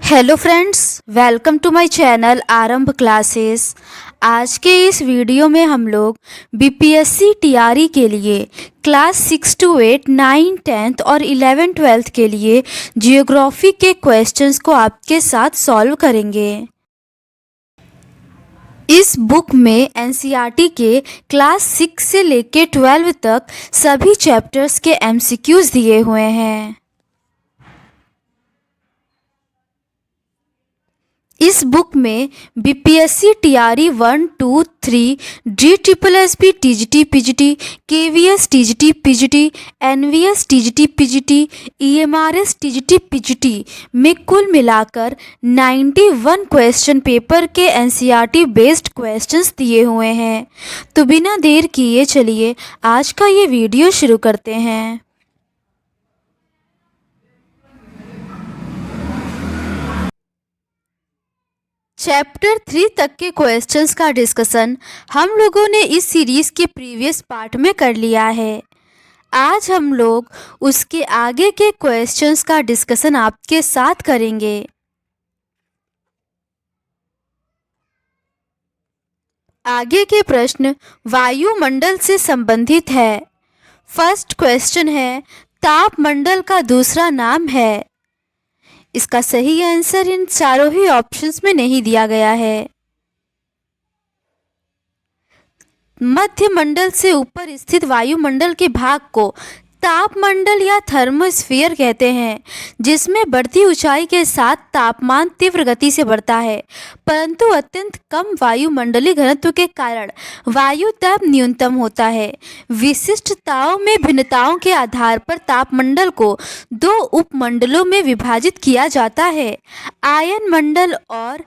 Hello friends, welcome to my channel Aarambh classes. आज के इस वीडियो में हम लोग बीपीएससी टीआरई के लिए क्लास 6 to 8, 9, 10th और 11, 12th के लिए जियोग्राफी के क्वेश्चंस को आपके साथ सॉल्व करेंगे। इस बुक में एनसीईआरटी के क्लास 6 से लेके 12 तक सभी चैप्टर्स के एमसीक्यूज दिए हुए हैं। इस बुक में BPSC TRE 1, 2, 3, DSSB TGT PGT, KVS TGT PGT, NVS TGT PGT, EMRS TGT PGT में कुल मिलाकर 91 क्वेश्चन पेपर के एनसीईआरटी बेस्ड क्वेश्चंस दिए हुए हैं। तो बिना देर किए चलिए आज का ये वीडियो शुरू करते हैं। चैप्टर 3 तक के क्वेश्चंस का डिस्कशन हम लोगों ने इस सीरीज़ के प्रीवियस पार्ट में कर लिया है। आज हम लोग उसके आगे के क्वेश्चंस का डिस्कशन आपके साथ करेंगे। आगे के प्रश्न वायुमंडल से संबंधित है। फर्स्ट क्वेश्चन है, तापमंडल का दूसरा नाम है। इसका सही आंसर इन चारों ही ऑप्शंस में नहीं दिया गया है। मध्यमंडल से ऊपर स्थित वायुमंडल के भाग को तापमंडल या थर्मोस्फीयर कहते हैं, जिसमें बढ़ती ऊंचाई के साथ तापमान तीव्र गति से बढ़ता है, परंतु अत्यंत कम वायुमंडलीय घनत्व के कारण वायु दाब न्यूनतम होता है। विशिष्टताओं में भिन्नताओं के आधार पर तापमंडल को दो उपमंडलों में विभाजित किया जाता है, आयन मंडल और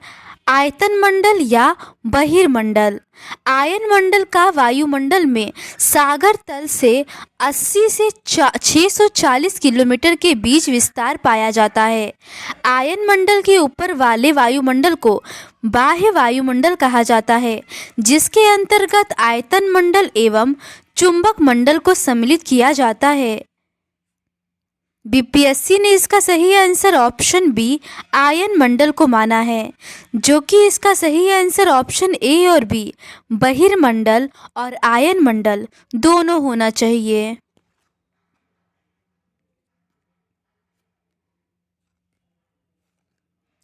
आयतन मंडल या बहिर्मंडल। आयन मंडल का वायुमंडल में सागर तल से 80 से 640 किलोमीटर के बीच विस्तार पाया जाता है। आयन मंडल के ऊपर वाले वायुमंडल को बाह्य वायुमंडल कहा जाता है, जिसके अंतर्गत आयतन मंडल एवं चुंबक मंडल को सम्मिलित किया जाता है। बीपीएससी ने इसका सही आंसर ऑप्शन बी आयन मंडल को माना है, जो कि इसका सही आंसर ऑप्शन ए और बी बहिर्मंडल और आयन मंडल दोनों होना चाहिए।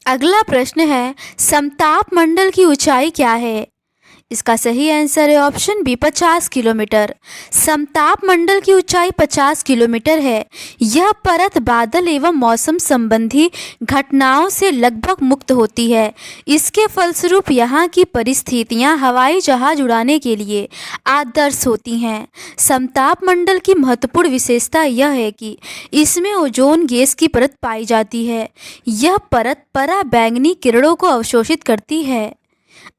अगला प्रश्न है, समताप मंडल की ऊंचाई क्या है? इसका सही आंसर है ऑप्शन बी 50 किलोमीटर। समताप मंडल की ऊंचाई 50 किलोमीटर है। यह परत बादल एवं मौसम संबंधी घटनाओं से लगभग मुक्त होती है। इसके फलस्वरूप यहाँ की परिस्थितियाँ हवाई जहाज उड़ाने के लिए आदर्श होती हैं। समताप मंडल की महत्वपूर्ण विशेषता यह है कि इसमें ओजोन गैस की परत पाई जाती है। यह परत पराबैंगनी किरणों को अवशोषित करती है।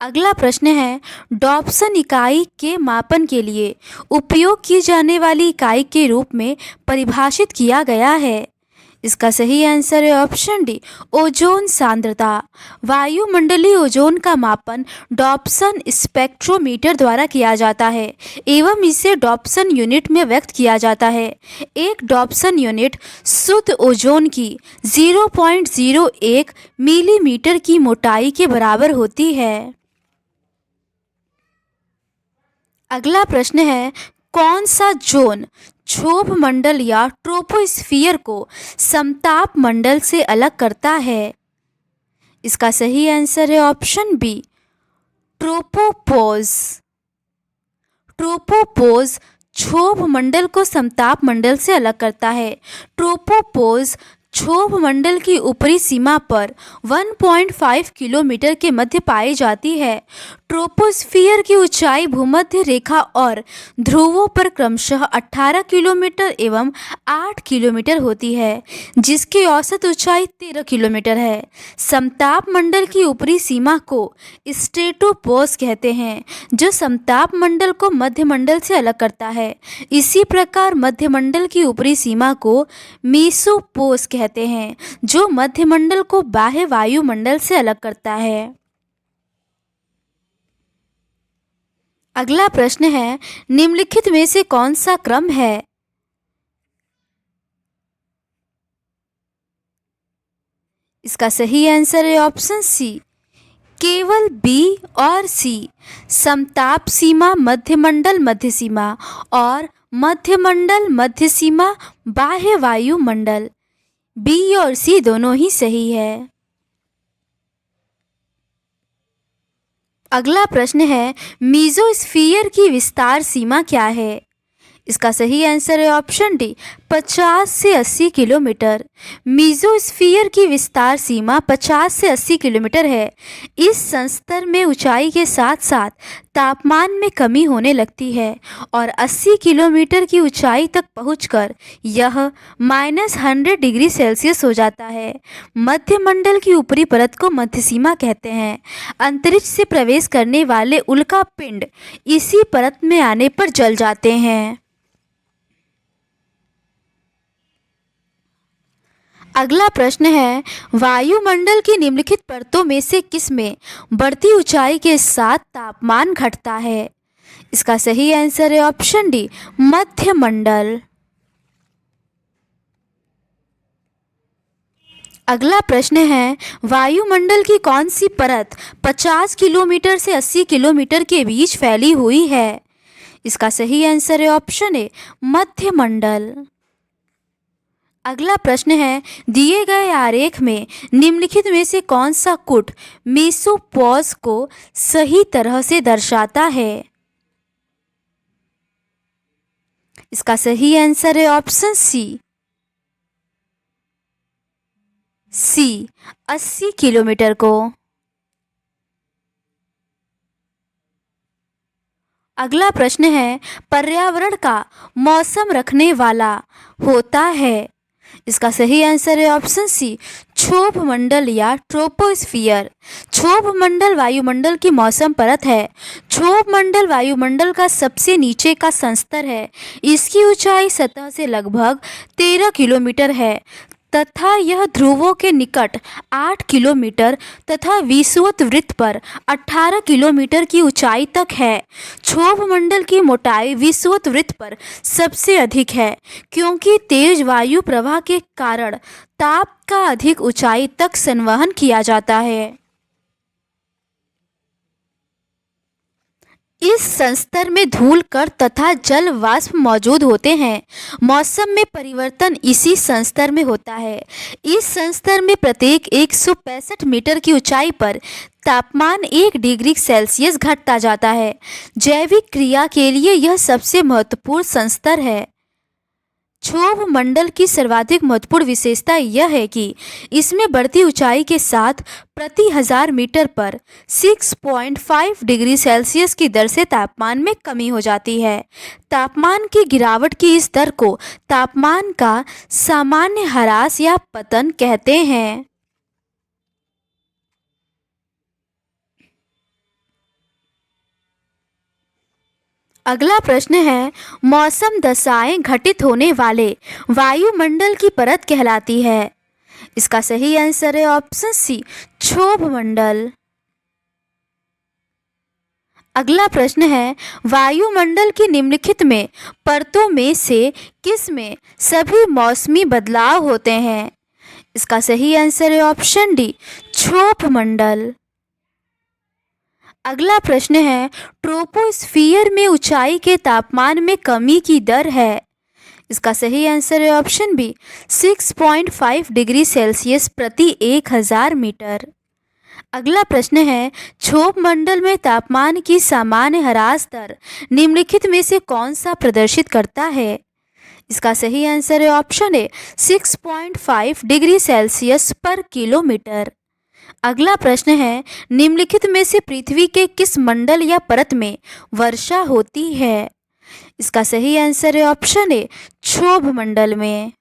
अगला प्रश्न है, डॉप्सन इकाई के मापन के लिए उपयोग की जाने वाली इकाई के रूप में परिभाषित किया गया है। इसका सही आंसर है ऑप्शन डी ओजोन सांद्रता। वायुमंडलीय ओजोन का मापन डॉप्सन स्पेक्ट्रोमीटर द्वारा किया जाता है एवं इसे डॉप्सन यूनिट में व्यक्त किया जाता है। एक डॉप्सन यूनिट शुद्ध ओजोन की 0.01 मिलीमीटर की मोटाई के बराबर होती है। अगला प्रश्न है, कौन सा जोन क्षोभ मंडल या ट्रोपोस्फियर को समताप मंडल से अलग करता है? इसका सही आंसर है ऑप्शन बी ट्रोपोपोज। ट्रोपोपोज क्षोभ मंडल को समताप मंडल से अलग करता है। ट्रोपोपोज क्षोभ मंडल की ऊपरी सीमा पर 1.5 किलोमीटर के मध्य पाई जाती है। ट्रोपोस्फियर की ऊंचाई भूमध्य रेखा और ध्रुवों पर क्रमशः 18 किलोमीटर एवं 8 किलोमीटर होती है, जिसकी औसत ऊंचाई 13 किलोमीटर है। समताप मंडल की ऊपरी सीमा को स्ट्रेटोपोज कहते हैं, जो समताप मंडल को मध्य मंडल से अलग करता है। इसी प्रकार मध्य मंडल की ऊपरी सीमा को मीसोपोज कहते हैं, जो मध्य मंडल को बाह्य वायुमंडल से अलग करता है। अगला प्रश्न है, निम्नलिखित में से कौन सा क्रम है? इसका सही आंसर है ऑप्शन सी, केवल बी और सी। समताप सीमा, मध्यमंडल, मध्य सीमा और मध्यमंडल, मध्य सीमा, बाह्य वायुमंडल। बी और सी दोनों ही सही है। अगला प्रश्न है, मीजोस्फीयर की विस्तार सीमा क्या है? इसका सही आंसर है ऑप्शन डी, 50 से 80 किलोमीटर। मीजोस्फीयर की विस्तार सीमा 50 से 80 किलोमीटर है। इस संस्तर में ऊंचाई के साथ साथ तापमान में कमी होने लगती है और 80 किलोमीटर की ऊंचाई तक पहुंचकर यह -100 डिग्री सेल्सियस हो जाता है। मध्यमंडल की ऊपरी परत को मध्यसीमा कहते हैं। अंतरिक्ष से प्रवेश करने वाले उल्का पिंड इसी परत में आने पर जल जाते हैं। अगला प्रश्न है, वायुमंडल की निम्नलिखित परतों में से किसमें बढ़ती ऊंचाई के साथ तापमान घटता है? इसका सही आंसर है ऑप्शन डी, मध्यमंडल। अगला प्रश्न है, वायुमंडल की कौन सी परत 50 किलोमीटर से 80 किलोमीटर के बीच फैली हुई है? इसका सही आंसर है ऑप्शन ए, मध्यमंडल। अगला प्रश्न है, दिए गए आरेख में निम्नलिखित में से कौन सा कूट मेसोपॉज को सही तरह से दर्शाता है? इसका सही आंसर है ऑप्शन सी, 80 किलोमीटर को। अगला प्रश्न है, पर्यावरण का मौसम रखने वाला होता है। इसका सही आंसर है ऑप्शन सी, क्षोभ मंडल या ट्रोपोस्फियर। क्षोभ मंडल वायुमंडल की मौसम परत है। क्षोभ मंडल वायुमंडल का सबसे नीचे का संस्तर है। इसकी ऊंचाई सतह से लगभग 13 किलोमीटर है तथा यह ध्रुवों के निकट 8 किलोमीटर तथा विषुवत वृत्त पर 18 किलोमीटर की ऊंचाई तक है। क्षोभ मंडल की मोटाई विषुवत वृत्त पर सबसे अधिक है क्योंकि तेज वायु प्रवाह के कारण ताप का अधिक ऊंचाई तक संवहन किया जाता है। इस संस्तर में धूल कण तथा जल वाष्प मौजूद होते हैं। मौसम में परिवर्तन इसी संस्तर में होता है। इस संस्तर में प्रत्येक 165 मीटर की ऊंचाई पर तापमान 1 डिग्री सेल्सियस घटता जाता है। जैविक क्रिया के लिए यह सबसे महत्वपूर्ण संस्तर है। क्षोभ मंडल की सर्वाधिक महत्वपूर्ण विशेषता यह है कि इसमें बढ़ती ऊंचाई के साथ प्रति 1000 मीटर पर 6.5 डिग्री सेल्सियस की दर से तापमान में कमी हो जाती है। तापमान की गिरावट की इस दर को तापमान का सामान्य ह्रास या पतन कहते हैं। अगला प्रश्न है, मौसम दशाएं घटित होने वाले वायुमंडल की परत कहलाती है। इसका सही आंसर है ऑप्शन सी, क्षोभ मंडल। अगला प्रश्न है, वायुमंडल की निम्नलिखित में परतों में से किस में सभी मौसमी बदलाव होते हैं? इसका सही आंसर है ऑप्शन डी, क्षोभ मंडल। अगला प्रश्न है, ट्रोपोस्फियर में ऊंचाई के तापमान में कमी की दर है। इसका सही आंसर है ऑप्शन बी, 6.5 डिग्री सेल्सियस प्रति 1000 मीटर। अगला प्रश्न है, क्षोभ मंडल में तापमान की सामान्य ह्रास दर निम्नलिखित में से कौन सा प्रदर्शित करता है? इसका सही आंसर है ऑप्शन ए, 6.5 डिग्री सेल्सियस पर किलोमीटर। अगला प्रश्न है, निम्नलिखित में से पृथ्वी के किस मंडल या परत में वर्षा होती है? इसका सही आंसर है ऑप्शन ए, क्षोभ मंडल में।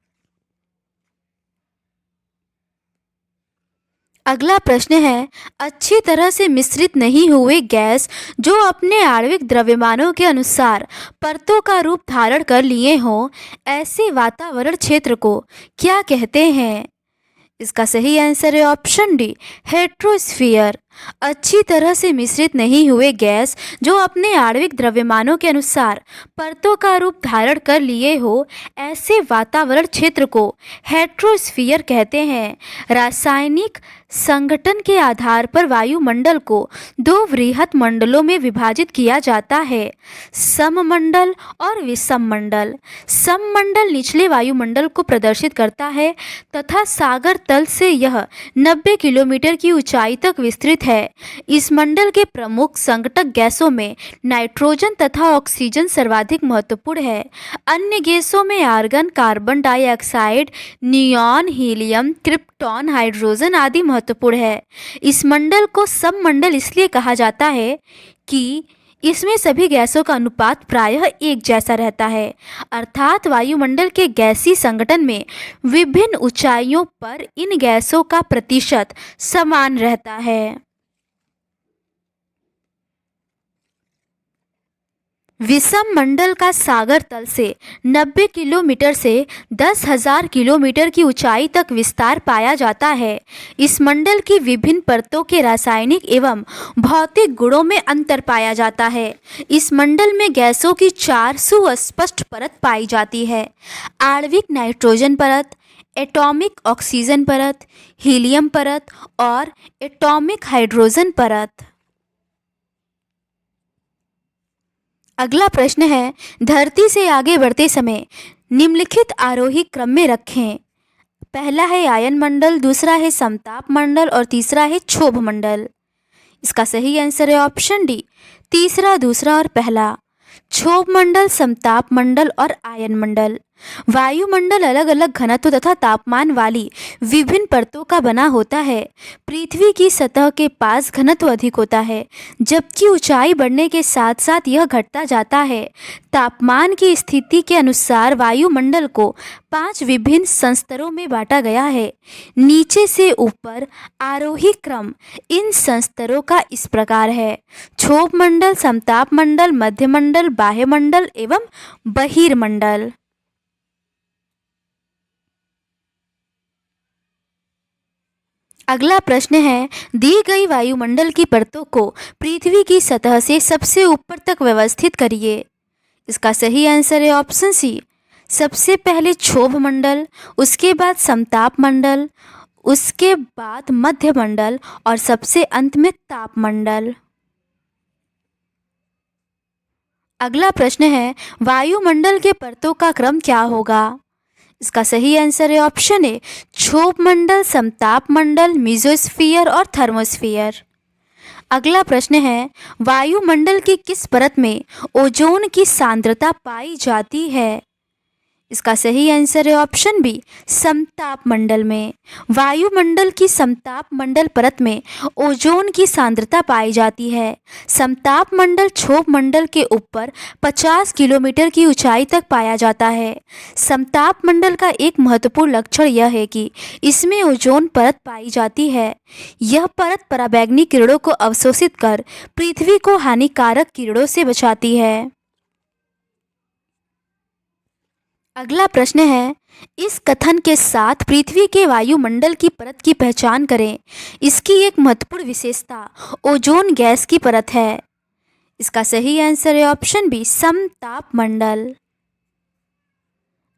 अगला प्रश्न है, अच्छी तरह से मिश्रित नहीं हुए गैस जो अपने आणविक द्रव्यमानों के अनुसार परतों का रूप धारण कर लिए हों, ऐसे वातावरण क्षेत्र को क्या कहते हैं? इसका सही आंसर है ऑप्शन डी, हेट्रोस्फीयर। अच्छी तरह से मिश्रित नहीं हुए गैस जो अपने आणविक द्रव्यमानों के अनुसार परतों का रूप धारण कर लिए हो, ऐसे वातावरण क्षेत्र को हेट्रोस्फीयर कहते हैं। रासायनिक संगठन के आधार पर वायुमंडल को दो वृहत मंडलों में विभाजित किया जाता है, सममंडल और विषममंडल। सममंडल निचले वायुमंडल को प्रदर्शित करता है तथा सागर तल से यह 90 किलोमीटर की ऊंचाई तक विस्तृत है। इस मंडल के प्रमुख संघटक गैसों में नाइट्रोजन तथा ऑक्सीजन सर्वाधिक महत्वपूर्ण है। अन्य गैसों में argon, carbon dioxide, neon, helium, krypton, hydrogen आदि महत्वपूर्ण है। इस मंडल को सममंडल इसलिए कहा जाता है कि इसमें सभी गैसों का अनुपात प्रायः एक जैसा रहता है, अर्थात वायुमंडल के गैसीय संगठन में विभिन्न ऊंचाइयों पर इन गैसों का प्रतिशत समान रहता है। विषम मंडल का सागर तल से 90 किलोमीटर से 10,000 किलोमीटर की ऊंचाई तक विस्तार पाया जाता है। इस मंडल की विभिन्न परतों के रासायनिक एवं भौतिक गुणों में अंतर पाया जाता है। इस मंडल में गैसों की 4 सुस्पष्ट परत पाई जाती है: आणविक नाइट्रोजन परत, एटॉमिक ऑक्सीजन परत, हीलियम परत और एटॉमिक हाइड्रोजन परत। अगला प्रश्न है, धरती से आगे बढ़ते समय निम्नलिखित आरोही क्रम में रखें। पहला है आयन मंडल, दूसरा है समताप मंडल और तीसरा है क्षोभ मंडल। इसका सही आंसर है ऑप्शन डी, तीसरा, दूसरा और पहला। क्षोभ मंडल, समताप मंडल और आयन मंडल। वायुमंडल अलग अलग घनत्व तथा तापमान वाली विभिन्न परतों का बना होता है। पृथ्वी की सतह के पास घनत्व अधिक होता है, जबकि ऊंचाई बढ़ने के साथ साथ यह घटता जाता है। तापमान की स्थिति के अनुसार वायुमंडल को 5 विभिन्न संस्तरों में बांटा गया है। नीचे से ऊपर आरोही क्रम इन संस्तरों का इस प्रकार है: क्षोभ मंडल, समताप मंडल, मध्य मंडल, बाह्य मंडल एवं बहिर्मंडल। अगला प्रश्न है, दी गई वायुमंडल की परतों को पृथ्वी की सतह से सबसे ऊपर तक व्यवस्थित करिए। इसका सही आंसर है ऑप्शन सी, सबसे पहले क्षोभ मंडल, उसके बाद समताप मंडल, उसके बाद मध्य मंडल और सबसे अंत में ताप मंडल। अगला प्रश्न है, वायुमंडल के परतों का क्रम क्या होगा? इसका सही आंसर है ऑप्शन ए, क्षोभ मंडल, समताप मंडल, मेसोस्फीयर और थर्मोस्फीयर। अगला प्रश्न है, वायुमंडल की किस परत में ओजोन की सांद्रता पाई जाती है? इसका सही आंसर है ऑप्शन बी, समताप मंडल में। वायुमंडल की समताप मंडल परत में ओजोन की सांद्रता पाई जाती है। समताप मंडल क्षोभ मंडल के ऊपर 50 किलोमीटर की ऊंचाई तक पाया जाता है। समताप मंडल का एक महत्वपूर्ण लक्षण यह है कि इसमें ओजोन परत पाई जाती है। यह परत पराबैंगनी किरणों को अवशोषित कर पृथ्वी को हानिकारक किरणों से बचाती है। अगला प्रश्न है, इस कथन के साथ पृथ्वी के वायुमंडल की परत की पहचान करें। इसकी एक महत्वपूर्ण विशेषता ओजोन गैस की परत है। इसका सही आंसर है ऑप्शन बी, समताप मंडल।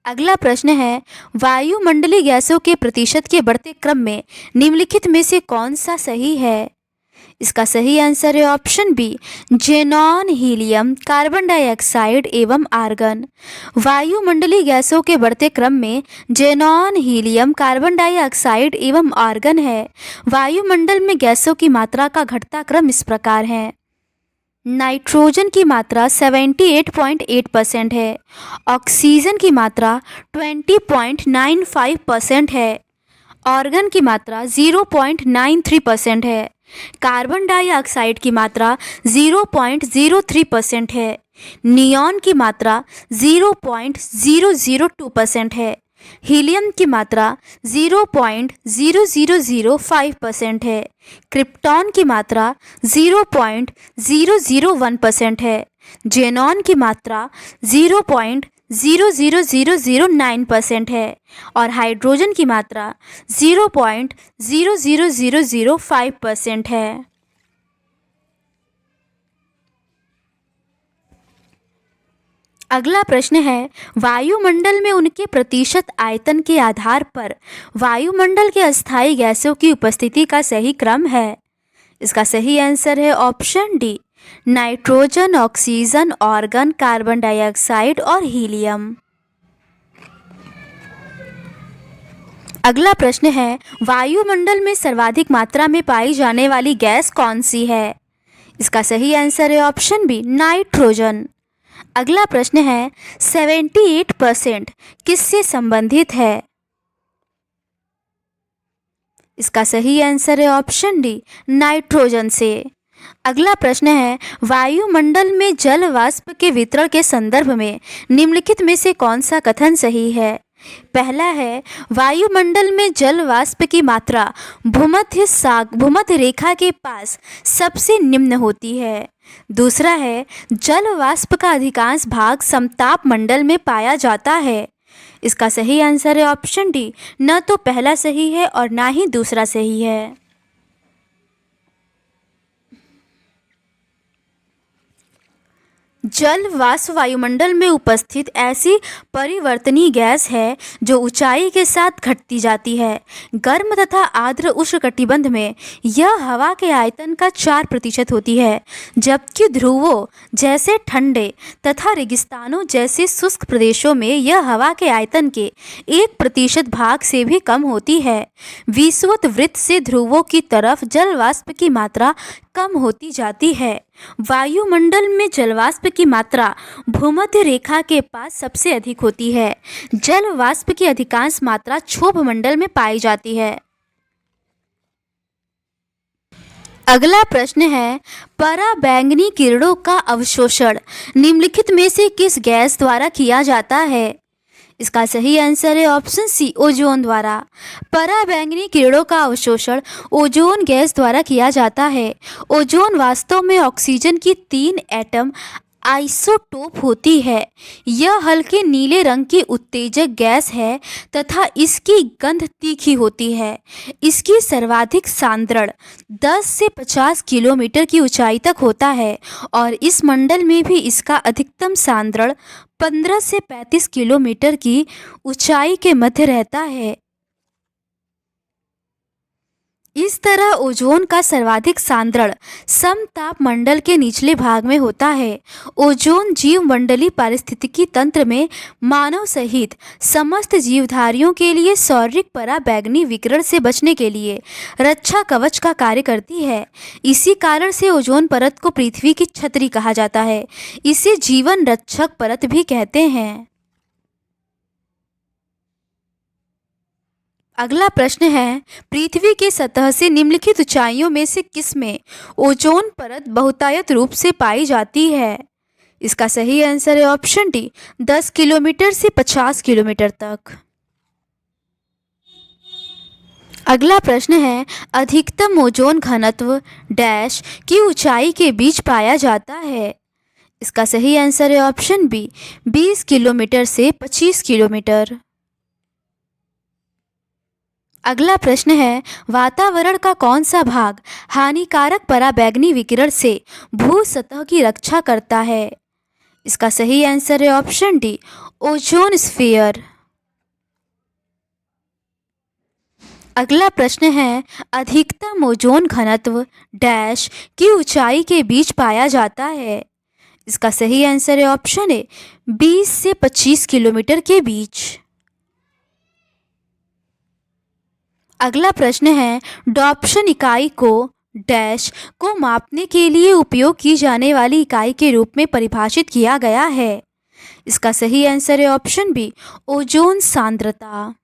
अगला प्रश्न है, वायुमंडलीय गैसों के प्रतिशत के बढ़ते क्रम में निम्नलिखित में से कौन सा सही है? इसका सही आंसर है option B, xenon, helium, carbon dioxide एवं आर्गन। वायुमंडलीय गैसों के बढ़ते क्रम में जेनॉन, हीलियम, कार्बन डाइऑक्साइड एवं आर्गन है। वायुमंडल में गैसों की मात्रा का घटता क्रम इस प्रकार है: नाइट्रोजन की मात्रा 78.8% है, ऑक्सीजन की मात्रा 20.95% है, आर्गन की मात्रा 0.93% है, कार्बन डाइऑक्साइड की मात्रा 0.03% है, नियॉन की मात्रा 0.002% है, हीलियम की मात्रा 0.0005% है, क्रिप्टॉन की मात्रा 0.0001% है, जेनॉन की मात्रा 0.00009% है और हाइड्रोजन की मात्रा 0.00005% है। अगला प्रश्न है, वायुमंडल में उनके प्रतिशत आयतन के आधार पर वायुमंडल के अस्थायी गैसों की उपस्थिति का सही क्रम है। इसका सही आंसर है option D, nitrogen, oxygen, organ, carbon dioxide और हीलियम। अगला प्रश्न है, वायुमंडल में सर्वाधिक मात्रा में पाई जाने वाली गैस कौन सी है? इसका सही आंसर है ऑप्शन बी, नाइट्रोजन। अगला प्रश्न है, 78% किससे संबंधित है? इसका सही आंसर है ऑप्शन डी, नाइट्रोजन से। अगला प्रश्न है, वायुमंडल में जल वाष्प के वितरण के संदर्भ में निम्नलिखित में से कौन सा कथन सही है? पहला है, वायुमंडल में जल वाष्प की मात्रा भूमध्य रेखा के पास सबसे निम्न होती है। दूसरा है, जल वाष्प का अधिकांश भाग समताप मंडल में पाया जाता है। इसका सही आंसर है ऑप्शन डी, न तो पहला सही है और ना ही दूसरा सही है। जल वाष्प वायुमंडल में उपस्थित ऐसी परिवर्तनीय गैस है जो ऊंचाई के साथ घटती जाती है। गर्म तथा आर्द्र उष्णकटिबंध में यह हवा के आयतन का 4% होती है, जबकि ध्रुवों जैसे ठंडे तथा रेगिस्तानों जैसे शुष्क प्रदेशों में यह हवा के आयतन के 1% भाग से भी कम होती है। विषुवत वृत्त से ध्रुवों की तरफ जल वाष्प की मात्रा कम होती जाती है। वायुमंडल में जलवाष्प की मात्रा भूमध्य रेखा के पास सबसे अधिक होती है। जल वाष्प की अधिकांश मात्रा क्षोभ मंडल में पाई जाती है। अगला प्रश्न है, पराबैंगनी किरणों का अवशोषण निम्नलिखित में से किस गैस द्वारा किया जाता है? इसका सही आंसर है ऑप्शन सी, ओजोन द्वारा। पराबैंगनी किरणों का अवशोषण ओजोन गैस द्वारा किया जाता है। ओजोन वास्तव में ऑक्सीजन की 3 एटम आइसोटोप होती है। यह हल्के नीले रंग की उत्तेजक गैस है तथा इसकी गंध तीखी होती है। इसकी सर्वाधिक सांद्रण 10 से 50 किलोमीटर की ऊंचाई तक होता है और इस मंडल में भी इसका अधिकतम सांद्रण 15 से 35 किलोमीटर की ऊंचाई के मध्य रहता है। इस तरह ओजोन का सर्वाधिक सांद्रण समताप मंडल के निचले भाग में होता है। ओजोन जीवमंडलीय पारिस्थितिकी तंत्र में मानव सहित समस्त जीवधारियों के लिए सौर्यिक पराबैंगनी विकिरण से बचने के लिए रक्षा कवच का कार्य करती है। इसी कारण से ओजोन परत को पृथ्वी की छतरी कहा जाता है। इसे जीवन रक्षक परत भी कहते हैं। अगला प्रश्न है, पृथ्वी की सतह से निम्नलिखित ऊंचाइयों में से किसमें ओजोन परत बहुतायत रूप से पाई जाती है? इसका सही आंसर है ऑप्शन डी, 10 किलोमीटर से 50 किलोमीटर तक। अगला प्रश्न है, अधिकतम ओजोन घनत्व डैश की ऊंचाई के बीच पाया जाता है? इसका सही आंसर है ऑप्शन बी, 20 किलोमीटर से 25 किलोमीटर। अगला प्रश्न है, वातावरण का कौन सा भाग हानिकारक पराबैंगनी विकिरण से भू सतह की रक्षा करता है? इसका सही आंसर है ऑप्शन डी, ओजोन स्फीयर। अगला प्रश्न है, अधिकतम ओजोन घनत्व डैश की ऊंचाई के बीच पाया जाता है? इसका सही आंसर है ऑप्शन ए, 20 से 25 किलोमीटर के बीच। अगला प्रश्न है, डॉप्शन इकाई को डैश को मापने के लिए उपयोग की जाने वाली इकाई के रूप में परिभाषित किया गया है? इसका सही आंसर है ऑप्शन बी, ओजोन सांद्रता।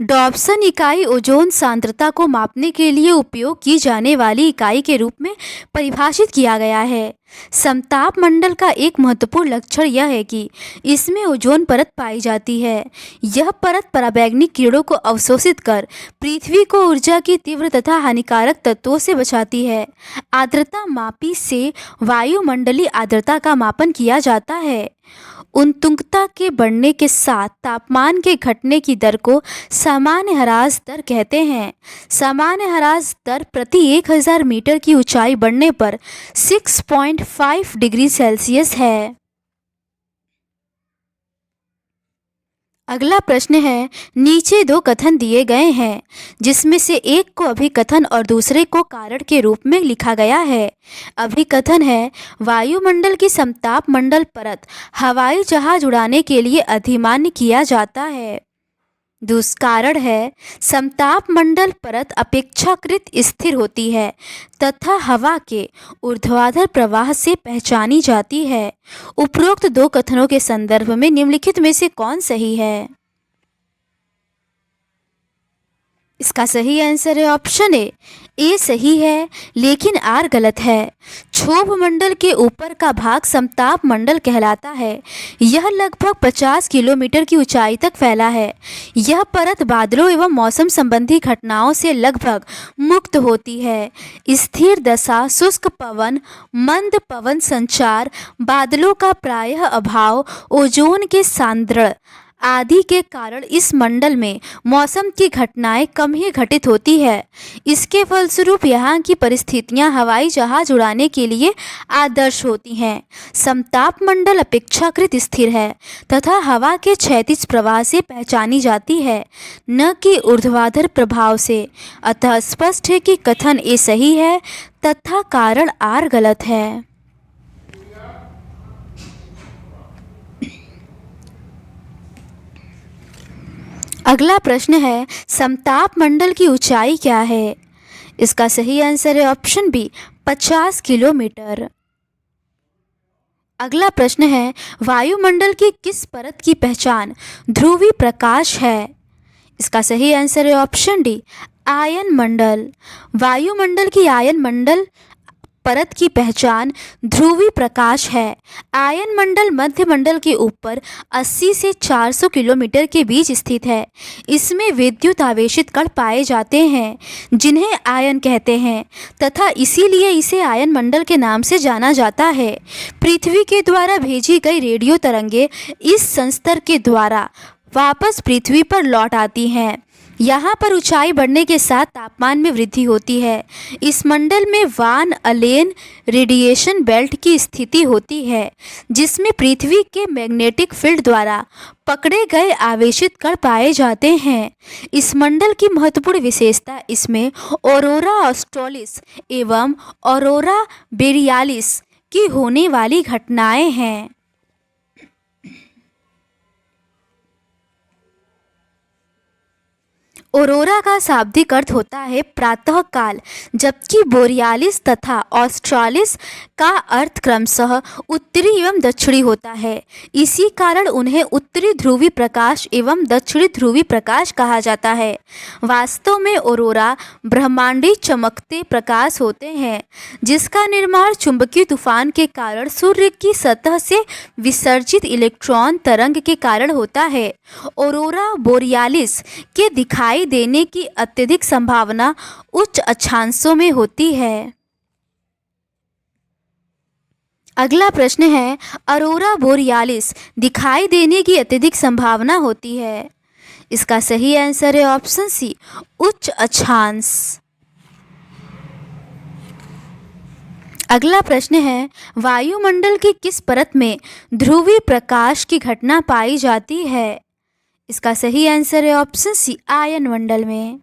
डॉप्सन इकाई ओजोन सांद्रता को मापने के लिए उपयोग की जाने वाली इकाई के रूप में परिभाषित किया गया है। समताप मंडल का एक महत्वपूर्ण लक्षण यह है कि इसमें ओजोन परत पाई जाती है। यह परत पराबैंगनी किरणों को अवशोषित कर पृथ्वी को ऊर्जा की तीव्र तथा हानिकारक तत्वों से बचाती है। आर्द्रता मापी से वायुमंडलीय आर्द्रता का मापन किया जाता है। उत्तुंगता के बढ़ने के साथ तापमान के घटने की दर को सामान्य ह्रास दर कहते हैं। सामान्य ह्रास दर प्रति 1000 मीटर की ऊंचाई बढ़ने पर 6.5 डिग्री सेल्सियस है। अगला प्रश्न है, नीचे दो कथन दिए गए हैं जिसमें से एक को अभिकथन और दूसरे को कारण के रूप में लिखा गया है। अभिकथन है, वायुमंडल की समताप मंडल परत हवाई जहाज उड़ाने के लिए अधिमान्य किया जाता है। कारण है, समताप मंडल परत अपेक्षाकृत स्थिर होती है तथा हवा के ऊर्ध्वाधर प्रवाह से पहचानी जाती है। उपरोक्त दो कथनों के संदर्भ में निम्नलिखित में से कौन सही है? इसका सही आंसर है ऑप्शन ए सही है, लेकिन आर गलत है। क्षोभ मंडल के ऊपर का भाग समताप मंडल कहलाता है। यह लगभग 50 किलोमीटर की ऊंचाई तक फैला है। यह परत बादलों एवं मौसम संबंधी घटनाओं से लगभग मुक्त होती है। स्थिर दशा, शुष्क पवन, मंद पवन संचार, बादलों का प्रायः अभाव, ओजोन के सांद्रण आदि के कारण इस मंडल में मौसम की घटनाएं कम ही घटित होती है। इसके फलस्वरूप यहाँ की परिस्थितियाँ हवाई जहाज उड़ाने के लिए आदर्श होती हैं। समताप मंडल अपेक्षाकृत स्थिर है तथा हवा के क्षैतिज प्रवाह से पहचानी जाती है, न कि ऊर्ध्वाधर प्रभाव से। अतः स्पष्ट है कि कथन ए सही है तथा कारण आर गलत है। अगला प्रश्न है, समताप मंडल की ऊंचाई क्या है? इसका सही आंसर है ऑप्शन बी 50 किलोमीटर। अगला प्रश्न है, वायुमंडल की किस परत की पहचान ध्रुवीय प्रकाश है? इसका सही आंसर है ऑप्शन डी आयन मंडल। वायुमंडल की आयन मंडल परत की पहचान ध्रुवीय प्रकाश है। आयन मंडल मध्य मंडल के ऊपर 80 से 400 किलोमीटर के बीच स्थित है। इसमें विद्युत आवेशित कण पाए जाते हैं जिन्हें आयन कहते हैं तथा इसीलिए इसे आयन मंडल के नाम से जाना जाता है। पृथ्वी के द्वारा भेजी गई रेडियो तरंगे इस संस्तर के द्वारा वापस पृथ्वी पर लौट आती हैं। यहाँ पर ऊंचाई बढ़ने के साथ तापमान में वृद्धि होती है। इस मंडल में वान अलेन रेडिएशन बेल्ट की स्थिति होती है जिसमें पृथ्वी के मैग्नेटिक फील्ड द्वारा पकड़े गए आवेशित कण पाए जाते हैं। इस मंडल की महत्वपूर्ण विशेषता इसमें ऑरोरा ऑस्ट्रालिस एवं ऑरोरा बोरियालिस की होने वाली घटनाएं हैं। ऑरोरा का शाब्दिक अर्थ होता है प्रातः काल, जबकि बोरियालिस तथा ऑस्ट्रालिस का अर्थ क्रमशः उत्तरी एवं दक्षिणी होता है। इसी कारण उन्हें उत्तरी ध्रुवीय प्रकाश एवं दक्षिणी ध्रुवीय प्रकाश कहा जाता है। वास्तव में ऑरोरा ब्रह्मांडीय चमकते प्रकाश होते हैं जिसका निर्माण चुंबकीय तूफान के कारण सूर्य की सतह से विसर्जित इलेक्ट्रॉन तरंग के कारण होता है। ऑरोरा बोरियालिस के दिखाई देने की अत्यधिक संभावना उच्च अक्षांशों में होती है। अगला प्रश्न है, ऑरोरा बोरियालिस दिखाई देने की अत्यधिक संभावना होती है। इसका सही आंसर है ऑप्शन सी उच्च अक्षांश। अगला प्रश्न है, वायुमंडल की किस परत में ध्रुवीय प्रकाश की घटना पाई जाती है? इसका सही आंसर है ऑप्शन सी आयन मंडल में।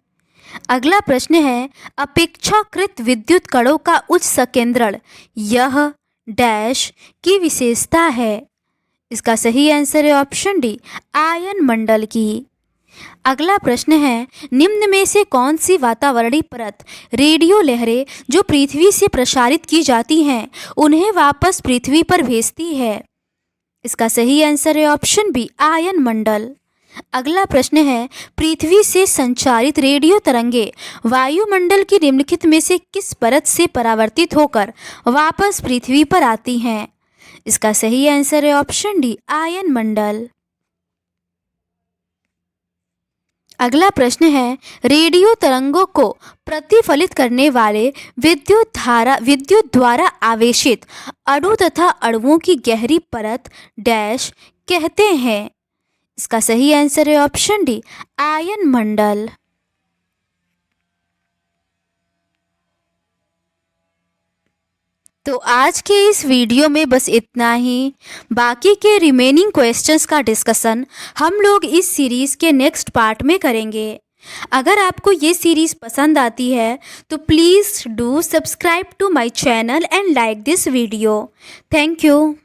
अगला प्रश्न है, अपेक्षाकृत विद्युत कणों का उच्च संकेंद्रण यह डैश की विशेषता है। इसका सही आंसर है ऑप्शन डी आयन मंडल की। अगला प्रश्न है, निम्न में से कौन सी वातावरणीय परत रेडियो लहरें जो पृथ्वी से प्रसारित की जाती हैं उन्हें वापस पृथ्वी पर भेजती है? इसका सही आंसर है ऑप्शन बी आयन मंडल। अगला प्रश्न है, पृथ्वी से संचारित रेडियो तरंगे वायुमंडल की निम्नलिखित में से किस परत से परावर्तित होकर वापस पृथ्वी पर आती हैं? इसका सही आंसर है ऑप्शन डी आयन मंडल। अगला प्रश्न है, रेडियो तरंगों को प्रतिफलित करने वाले विद्युत द्वारा आवेशित अणु तथा अणुओं की गहरी परत डैश कहते हैं? इसका सही आंसर है ऑप्शन डी, आयन मंडल। तो आज के इस वीडियो में बस इतना ही। बाकी के रिमेनिंग क्वेश्चंस का डिस्कशन हम लोग इस सीरीज़ के नेक्स्ट पार्ट में करेंगे। अगर आपको ये सीरीज़ पसंद आती है तो please do subscribe to my channel and like this video. Thank you.